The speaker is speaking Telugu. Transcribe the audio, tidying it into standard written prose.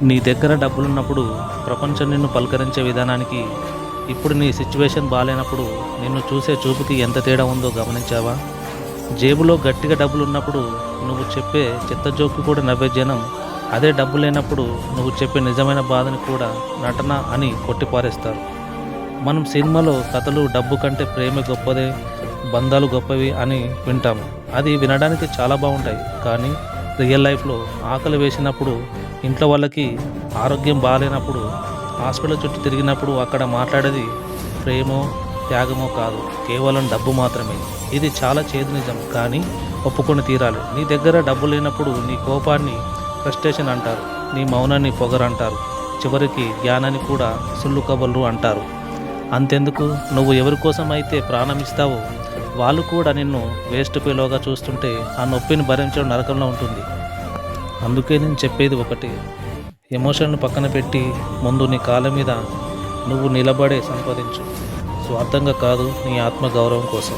నీ దగ్గర డబ్బులున్నప్పుడు ప్రపంచం నిన్ను పలకరించే విధానానికి ఇప్పుడు నీ సిచ్యువేషన్ బాగాలేనప్పుడు నిన్ను చూసే చూపుకి ఎంత తేడా ఉందో గమనించావా? జేబులో గట్టిగా డబ్బులున్నప్పుడు నువ్వు చెప్పే చెత్త జోక్కి కూడా నవ్వే జనం, అదే డబ్బు లేనప్పుడు నువ్వు చెప్పే నిజమైన బాధని కూడా నటన అని కొట్టిపారేస్తారు. మనం సినిమాలో కథలు డబ్బు కంటే ప్రేమ గొప్పదే, బంధాలు గొప్పవి అని వింటాము. అది వినడానికి చాలా బాగుంటాయి. కానీ రియల్ లైఫ్లో ఆకలి వేసినప్పుడు, ఇంట్లో వాళ్ళకి ఆరోగ్యం బాగాలేనప్పుడు, హాస్పిటల్ చుట్టూ తిరిగినప్పుడు అక్కడ మాట్లాడేది ప్రేమో త్యాగమో కాదు, కేవలం డబ్బు మాత్రమే. ఇది చాలా చేదు నిజం, కానీ ఒప్పుకొని తీరాలి. నీ దగ్గర డబ్బు లేనప్పుడు నీ కోపాన్ని ఫ్రస్ట్రేషన్ అంటారు, నీ మౌనాన్ని పొగరంటారు, చివరికి జ్ఞానాన్ని కూడా సుల్లు కబుర్లు అంటారు. అంతెందుకు, నువ్వు ఎవరి కోసం అయితే ప్రాణం ఇస్తావో వాళ్ళు కూడా నిన్ను వేస్ట్ ఫెలోగా చూస్తుంటే ఆ నొప్పిని భరించడం నరకంలో ఉంటుంది. అందుకే నేను చెప్పేది ఒకటి, ఎమోషన్ను పక్కన పెట్టి ముందు నీ కాళ్ళ మీద నువ్వు నిలబడే సంపాదించు. స్వార్థంగా కాదు, నీ ఆత్మ గౌరవం కోసం.